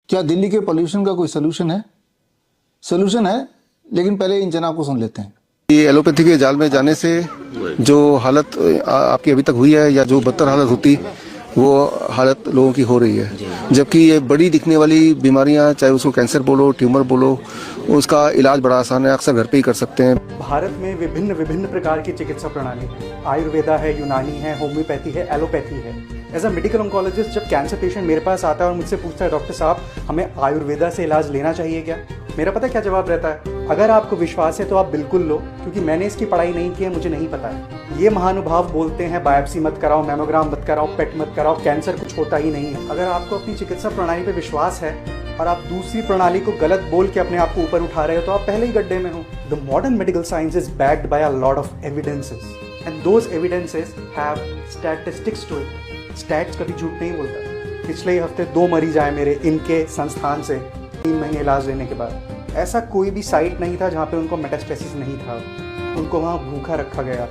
क्या दिल्ली के पोल्यूशन का कोई सोल्यूशन है? सोल्यूशन है, लेकिन पहले इन जनाब को सुन लेते हैं। ये एलोपैथी के जाल में जाने से जो हालत आपकी अभी तक हुई है या जो बदतर हालत होती वो हालत लोगों की हो रही है, जबकि ये बड़ी दिखने वाली बीमारियां, चाहे उसको कैंसर बोलो, ट्यूमर बोलो, उसका इलाज बड़ा आसान है, अक्सर घर पे ही कर सकते हैं। भारत में विभिन्न विभिन्न प्रकार की चिकित्सा प्रणाली है। आयुर्वेदा है, यूनानी है, होम्योपैथी है, एलोपैथी है। एज अ मेडिकल ऑन्कोलॉजिस्ट जब कैंसर पेशेंट मेरे पास आता है और मुझसे पूछता है डॉक्टर साहब हमें आयुर्वेदा से इलाज लेना चाहिए क्या, मेरा पता क्या जवाब रहता है, अगर आपको विश्वास है तो आप बिल्कुल लो, क्योंकि मैंने इसकी पढ़ाई नहीं की है, मुझे नहीं पता है। ये महानुभाव बोलते हैं बायोप्सी मत कराओ, मैमोग्राम मत कराओ, पेट मत कराओ, कैंसर कुछ होता ही नहीं है। अगर आपको अपनी चिकित्सा प्रणाली पर विश्वास है और आप दूसरी प्रणाली को गलत बोल के अपने आप को ऊपर उठा रहे हो तो आप पहले ही गड्ढे में हो। The modern medical science is backed by a lot of evidences and those evidences have statistics to it. Stats कभी झूठ नहीं बोलता। पिछले ही हफ्ते 2 मरीज आए मेरे इनके संस्थान से 3 महीने इलाज लेने के बाद। ऐसा कोई भी साइट नहीं था जहाँ पे उनको मेटास्टेसिस नहीं था, उनको वहाँ भूखा रखा गया,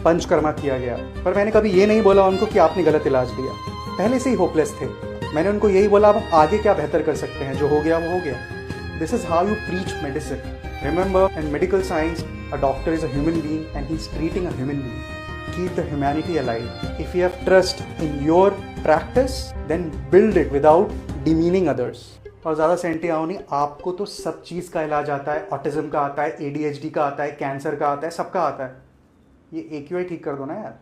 पंचकर्मा किया गया, पर मैंने कभी ये नहीं बोला उनको कि आपने गलत इलाज लिया। पहले से ही होपलेस थे। मैंने उनको यही बोला अब आगे क्या बेहतर कर सकते हैं, जो हो गया वो हो गया। This is how you preach medicine. Remember, in medical science a doctor is a human being and he is treating a human being. Keep the humanity alive. If you have trust in your practice, then build it without demeaning others. और ज़्यादा senti आओ नहीं, आपको तो सब चीज़ का इलाज आता है, ऑटिज्म का आता है, ADHD का आता है, कैंसर का आता है, सबका आता है। ये AQI ठीक कर दो ना यार।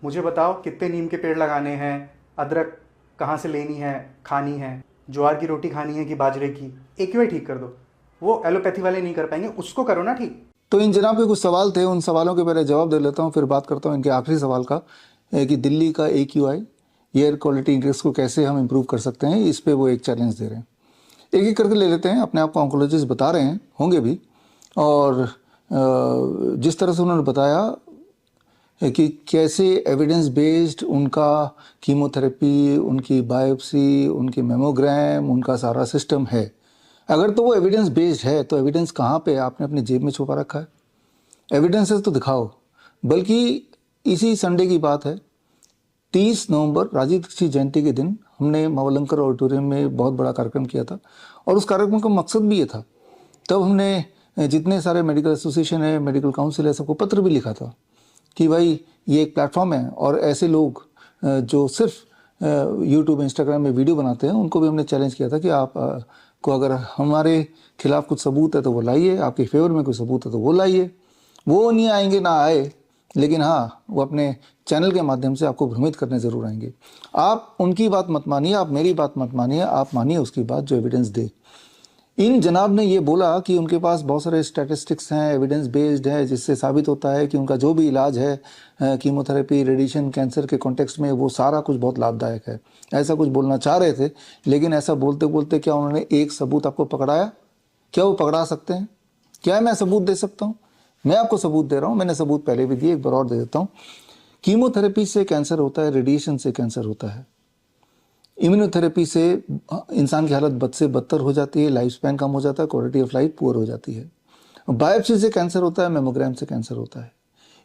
मुझे बताओ कितने नीम के पेड़ लगाने हैं, अदरक कहाँ से लेनी है, खानी है, ज्वार की रोटी खानी है कि बाजरे की, AQI ठीक कर दो। वो एलोपैथी वाले नहीं कर पाएंगे, उसको करो ना ठीक। तो इन जनाब के कुछ सवाल थे, उन सवालों के पहले जवाब दे लेता हूँ, फिर बात करता हूँ इनके आखिरी सवाल का कि दिल्ली का AQI, एयर क्वालिटी इंडेक्स को कैसे हम इम्प्रूव कर सकते हैं। इस पे वो एक चैलेंज दे रहे हैं। एक एक करके ले लेते हैं। अपने आप को ऑन्कोलॉजिस्ट बता रहे हैं, होंगे भी, और जिस तरह से उन्होंने बताया कि कैसे एविडेंस बेस्ड उनका कीमोथेरेपी, उनकी बायोप्सी, उनकी मेमोग्राम, उनका सारा सिस्टम है। अगर तो वो एविडेंस बेस्ड है तो एविडेंस कहाँ पे आपने अपनी जेब में छुपा रखा है? एविडेंसेस तो दिखाओ। बल्कि इसी संडे की बात है, 30 नवंबर राजीव दीक्षित जयंती के दिन हमने मावलंकर ऑडिटोरियम में बहुत बड़ा कार्यक्रम किया था, और उस कार्यक्रम का मकसद भी ये था। तब हमने जितने सारे मेडिकल एसोसिएशन है, मेडिकल काउंसिल है, सबको पत्र भी लिखा था कि भाई ये एक प्लेटफॉर्म है, और ऐसे लोग जो सिर्फ यूट्यूब, इंस्टाग्राम में वीडियो बनाते हैं, उनको भी हमने चैलेंज किया था कि आप को अगर हमारे खिलाफ कुछ सबूत है तो वो लाइए, आपके फेवर में कोई सबूत है तो वो लाइए। वो नहीं आएंगे ना आए, लेकिन हाँ, वो अपने चैनल के माध्यम से आपको भ्रमित करने ज़रूर आएंगे। आप उनकी बात मत मानिए, आप मेरी बात मत मानिए, आप मानिए उसकी बात जो एविडेंस दे। इन जनाब ने ये बोला कि उनके पास बहुत सारे स्टैटिस्टिक्स हैं, एविडेंस बेस्ड है, जिससे साबित होता है कि उनका जो भी इलाज है, कीमोथेरेपी, रेडिएशन, कैंसर के कॉन्टेक्स्ट में, वो सारा कुछ बहुत लाभदायक है। ऐसा कुछ बोलना चाह रहे थे, लेकिन ऐसा बोलते बोलते क्या उन्होंने एक सबूत आपको पकड़ाया? क्या वो पकड़ा सकते हैं? क्या मैं सबूत दे सकता हूँ? मैं आपको सबूत दे रहा हूँ, मैंने सबूत पहले भी दिए, एक बार और दे देता हूँ। कीमोथेरेपी से कैंसर होता है, रेडिएशन से कैंसर होता है, इम्यूनोथेरेपी से इंसान की हालत बद से बदतर हो जाती है, लाइफ स्पैन कम हो जाता है, क्वालिटी ऑफ लाइफ पुअर हो जाती है। बायोप्सी से कैंसर होता है, मेमोग्राम से कैंसर होता है।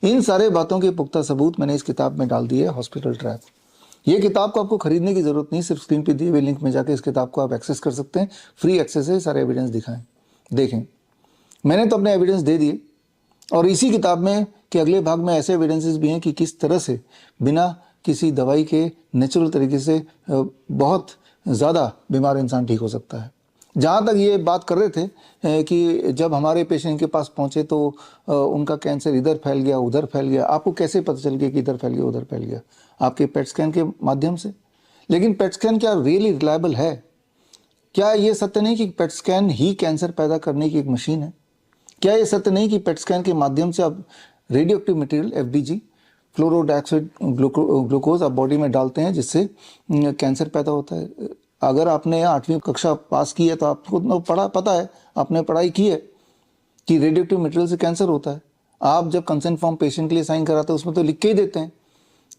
इन सारे बातों के पुख्ता सबूत मैंने इस किताब में डाल दिए, हॉस्पिटल ट्रैप। ये किताब को आपको खरीदने की जरूरत नहीं, सिर्फ स्क्रीन पे दिए हुए लिंक में जाकर इस किताब को आप एक्सेस कर सकते हैं। फ्री एक्सेस है, सारे एविडेंस दिखाएं, देखें। मैंने तो अपने एविडेंस दे दिए, और इसी किताब में के अगले भाग में ऐसे एविडेंसेस भी हैं कि किस तरह से बिना किसी दवाई के नेचुरल तरीके से बहुत ज़्यादा बीमार इंसान ठीक हो सकता है। जहाँ तक ये बात कर रहे थे कि जब हमारे पेशेंट के पास पहुँचे तो उनका कैंसर इधर फैल गया, उधर फैल गया, आपको कैसे पता चल गया कि इधर फैल गया, उधर फैल गया? आपके पेट स्कैन के माध्यम से। लेकिन पेट स्कैन क्या रियली रिलायबल है? क्या ये सत्य नहीं कि पेट स्कैन ही कैंसर पैदा करने की एक मशीन है? क्या ये सत्य नहीं कि पेट स्कैन के माध्यम से आप radio active material FDG, fluorodioxide glucose आप बॉडी में डालते हैं, जिससे कैंसर पैदा होता है? अगर आपने 8वीं कक्षा पास की है तो आपको पता है, आपने पढ़ाई की है कि रेडियो एक्टिव मटेरियल से कैंसर होता है। आप जब कंसेंट फॉर्म पेशेंट के लिए साइन कराते हैं, उसमें तो लिख के ही देते हैं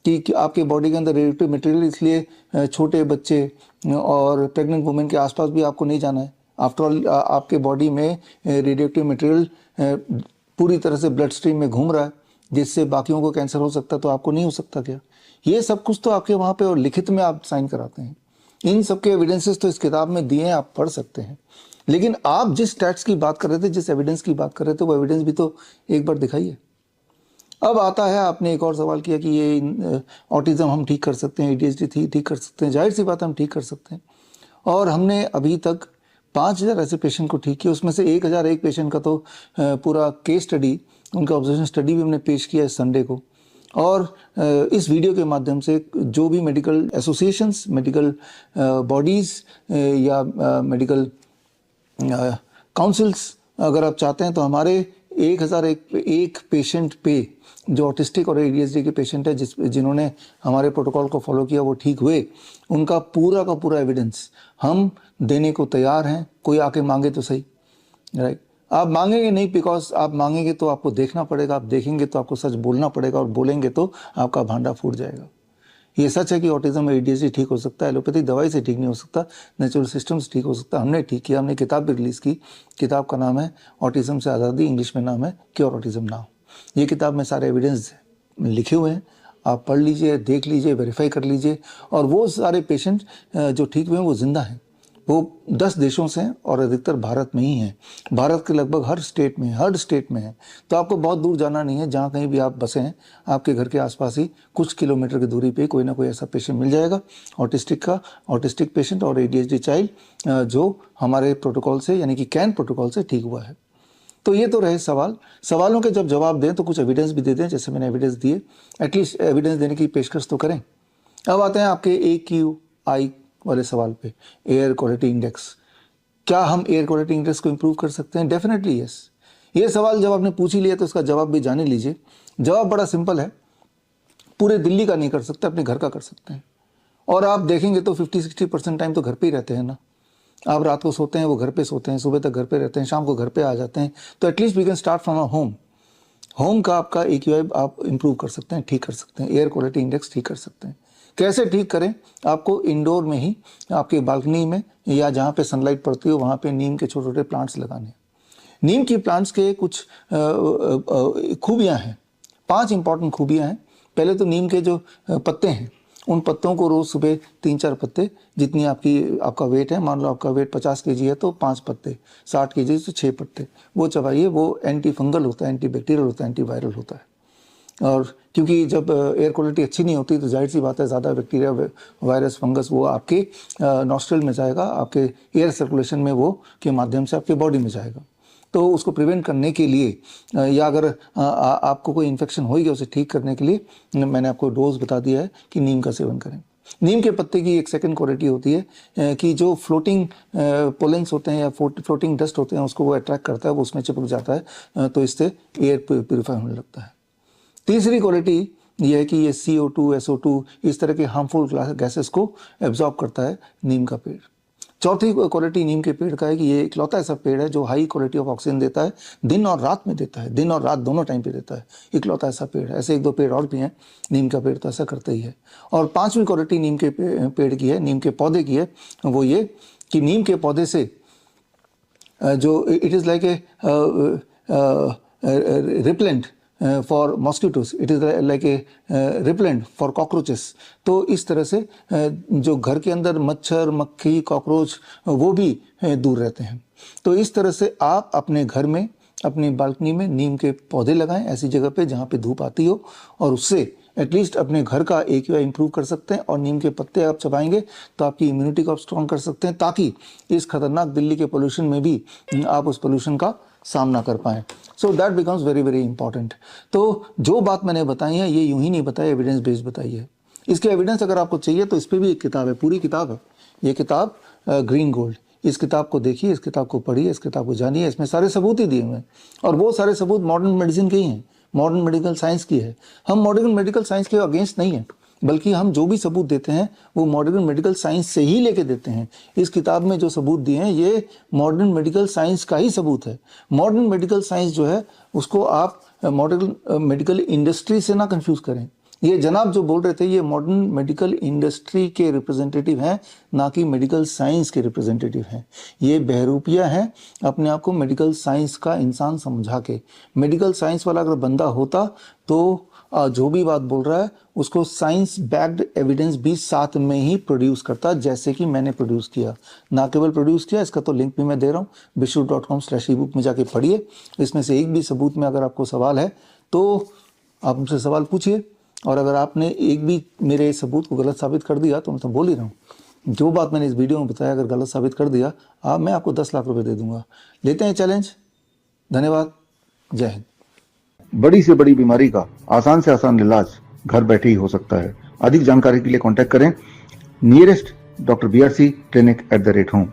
कि आपके बॉडी के अंदर रेडियो एक्टिव मटेरियल, इसलिए छोटे बच्चे और प्रेग्नेंट वुमेन के आसपास भी आपको नहीं जाना है। आफ्टर ऑल आपके बॉडी में रेडियो एक्टिव मटेरियल पूरी तरह से ब्लड स्ट्रीम में घूम रहा है, जिससे बाकियों को कैंसर हो सकता है, तो आपको नहीं हो सकता क्या? ये सब कुछ तो आपके वहाँ पे और लिखित में आप साइन कराते हैं। इन सब के एविडेंसेस तो इस किताब में दिए हैं, आप पढ़ सकते हैं। लेकिन आप जिस स्टैट्स की बात कर रहे थे, जिस एविडेंस की बात कर रहे थे, वो एविडेंस भी तो एक बार दिखाइए। अब आता है, आपने एक और सवाल किया कि ये ऑटिज्म हम ठीक कर सकते हैं, ADHD ठीक कर सकते हैं। जाहिर सी बात है, हम ठीक कर सकते हैं। और हमने अभी तक 5000 ऐसे पेशेंट को ठीक किया, उसमें से 1001 पेशेंट का तो पूरा केस स्टडी, उनका ऑब्जर्वेशन स्टडी भी हमने पेश किया इस संडे को। और इस वीडियो के माध्यम से जो भी मेडिकल एसोसिएशंस, मेडिकल बॉडीज़ या मेडिकल काउंसिल्स अगर आप चाहते हैं, तो हमारे 1001 पेशेंट पे जो ऑटिस्टिक और ADHD के पेशेंट है जिन्होंने हमारे प्रोटोकॉल को फॉलो किया, वो ठीक हुए, उनका पूरा का पूरा एविडेंस हम देने को तैयार हैं। कोई आके मांगे तो सही, राइट। आप मांगेंगे नहीं, बिकॉज आप मांगेंगे तो आपको देखना पड़ेगा, आप देखेंगे तो आपको सच बोलना पड़ेगा, और बोलेंगे तो आपका भांडा फूट जाएगा। ये सच है कि ऑटिज्म और ADHD ठीक हो सकता है, एलोपैथिक दवाई से ठीक नहीं हो सकता, नेचुरल सिस्टम से ठीक हो सकता। हमने ठीक किया, हमने किताब भी रिलीज़ की। किताब का नाम है ऑटिज्म से आज़ादी, इंग्लिश में नाम है क्योर ऑटिज्म नाउ। ये किताब में सारे एविडेंस लिखे हुए हैं, आप पढ़ लीजिए, देख लीजिए, वेरीफाई कर लीजिए। और वो सारे पेशेंट जो ठीक हुए हैं वो जिंदा हैं, वो 10 देशों से हैं और अधिकतर भारत में ही हैं। भारत के लगभग हर स्टेट में है। तो आपको बहुत दूर जाना नहीं है, जहाँ कहीं भी आप बसे हैं, आपके घर के आसपास ही कुछ किलोमीटर की दूरी पे कोई ना कोई ऐसा पेशेंट मिल जाएगा, ऑटिस्टिक पेशेंट और ADHD चाइल्ड जो हमारे प्रोटोकॉल से, यानी कि कैन प्रोटोकॉल से ठीक हुआ है। तो ये तो रहे सवालों के जब जवाब दें तो कुछ एविडेंस भी दे दें, जैसे मैंने एविडेंस दिए। एटलीस्ट एविडेंस देने की पेशकश तो करें। अब आते हैं आपके AQI वाले सवाल पे, एयर क्वालिटी इंडेक्स। क्या हम एयर क्वालिटी इंडेक्स को इम्प्रूव कर सकते हैं? Definitely yes. ये सवाल जब आपने पूछ ही लिया तो इसका जवाब भी जाने लीजिए। जवाब बड़ा सिंपल है, पूरे दिल्ली का नहीं कर सकते, अपने घर का कर सकते हैं। और आप देखेंगे तो 50-60% टाइम तो घर पे ही रहते हैं ना। आप रात को सोते हैं, वो घर पे सोते हैं, सुबह तक घर पे रहते हैं, शाम को घर पे आ जाते हैं। तो at least we can start from a home का आपका AQI आप इम्प्रूव कर सकते हैं, ठीक कर सकते हैं, एयर क्वालिटी इंडेक्स ठीक कर सकते हैं। कैसे ठीक करें? आपको इंडोर में ही, आपके बालकनी में या जहाँ पे सनलाइट पड़ती हो, वहाँ पे नीम के छोटे छोटे प्लांट्स लगाने। नीम की प्लांट्स के कुछ खूबियाँ हैं, 5 इंपॉर्टेंट खूबियाँ हैं। पहले तो नीम के जो पत्ते हैं, उन पत्तों को रोज़ सुबह 3-4 पत्ते, जितनी आपका वेट है, मान लो आपका वेट 50 kg है तो 5 पत्ते, 60 kg तो 6 पत्ते, वो चबाइए। वो एंटी फंगल होता है, एंटी बैक्टीरियल होता है, एंटी वायरल होता है। और क्योंकि जब एयर क्वालिटी अच्छी नहीं होती तो जाहिर सी बात है, ज़्यादा बैक्टीरिया, वायरस, फंगस वो आपके नॉस्ट्रल में जाएगा, आपके एयर सर्कुलेशन में वो के माध्यम से आपके बॉडी में जाएगा। तो उसको प्रिवेंट करने के लिए या अगर आपको कोई इन्फेक्शन हो गया, उसे ठीक करने के लिए मैंने आपको डोज बता दिया है कि नीम का सेवन करें। नीम के पत्ते की एक सेकंड क्वालिटी होती है कि जो फ्लोटिंग पोलेंस होते हैं या फ्लोटिंग डस्ट होते हैं, उसको वो अट्रैक्ट करता है, वो उसमें चिपक जाता है, तो इससे एयर प्योरीफाई होने लगता है। तीसरी क्वालिटी ये है कि ये CO2, SO2 इस तरह के हार्मफुल गैसेस को एब्जॉर्ब करता है नीम का पेड़। चौथी क्वालिटी नीम के पेड़ का है कि ये इकलौता ऐसा पेड़ है जो हाई क्वालिटी ऑफ ऑक्सीजन देता है, दिन और रात में देता है, दिन और रात दोनों टाइम पे देता है। इकलौता ऐसा पेड़ है। ऐसे 1-2 पेड़ और भी हैं, नीम का पेड़ तो ऐसा करता ही है। और 5वीं क्वालिटी नीम के पेड़ की है, नीम के पौधे की है, वो ये कि नीम के पौधे से जो it is like a repellent for mosquitoes, it is like a repellent for cockroaches. तो इस तरह से जो घर के अंदर मच्छर, मक्खी, कॉकरोच वो भी दूर रहते हैं। तो इस तरह से आप अपने घर में, अपनी बालकनी में नीम के पौधे लगाएं, ऐसी जगह पे जहाँ पे धूप आती हो, और उससे एटलीस्ट अपने घर का AQI इंप्रूव कर सकते हैं। और नीम के पत्ते आप चबाएंगे तो आपकी इम्यूनिटी को आप स्ट्रॉन्ग कर सकते हैं, ताकि इस खतरनाक दिल्ली के पोल्यूशन में भी आप उस पोल्यूशन का सामना कर पाएँ। So that becomes very very important. तो जो बात मैंने बताई है, ये यूं ही नहीं बताई, एविडेंस बेस्ड बताई है। इसके एविडेंस अगर आपको चाहिए तो इस पर भी एक किताब है, पूरी किताब है ये किताब, ग्रीन गोल्ड। इस किताब को देखिए, इस किताब को पढ़िए, इस किताब को जानिए। इसमें सारे सबूत ही दिए हुए हैं, और वो सारे सबूत मॉडर्न मेडिसिन के ही हैं, मॉडर्न मेडिकल साइंस की है। हम मॉडर्न मेडिकल साइंस के अगेंस्ट नहीं है, बल्कि हम जो भी सबूत देते हैं वो मॉडर्न मेडिकल साइंस से ही लेके देते हैं। इस किताब में जो सबूत दिए हैं ये मॉडर्न मेडिकल साइंस का ही सबूत है। मॉडर्न मेडिकल साइंस जो है उसको आप मॉडर्न मेडिकल इंडस्ट्री से ना कंफ्यूज करें। ये जनाब जो बोल रहे थे ये मॉडर्न मेडिकल इंडस्ट्री के रिप्रेजेंटेटिव हैं, ना कि मेडिकल साइंस के रिप्रेजेंटेटिव हैं। ये बहरूपिया हैं, अपने आप को मेडिकल साइंस का इंसान समझा के। मेडिकल साइंस वाला अगर बंदा होता तो जो भी बात बोल रहा है उसको साइंस बैक्ड एविडेंस भी साथ में ही प्रोड्यूस करता, जैसे कि मैंने प्रोड्यूस किया। ना केवल प्रोड्यूस किया, इसका तो लिंक भी मैं दे रहा हूँ, bishu.com/ebook में जाके पढ़िए। इसमें से एक भी सबूत में अगर आपको सवाल है तो आप मुझसे सवाल पूछिए, और अगर आपने एक भी मेरे सबूत को गलत साबित कर दिया तो मैं तो बोल ही रहा हूँ, जो बात मैंने इस वीडियो में बताया अगर गलत साबित कर दिया मैं आपको 10 लाख रुपए दे दूंगा। लेते हैं चैलेंज। धन्यवाद। जय हिंद। बड़ी से बड़ी बीमारी का आसान से आसान इलाज घर बैठे ही हो सकता है। अधिक जानकारी के लिए कांटेक्ट करें nearest doctor BRC clinic @home।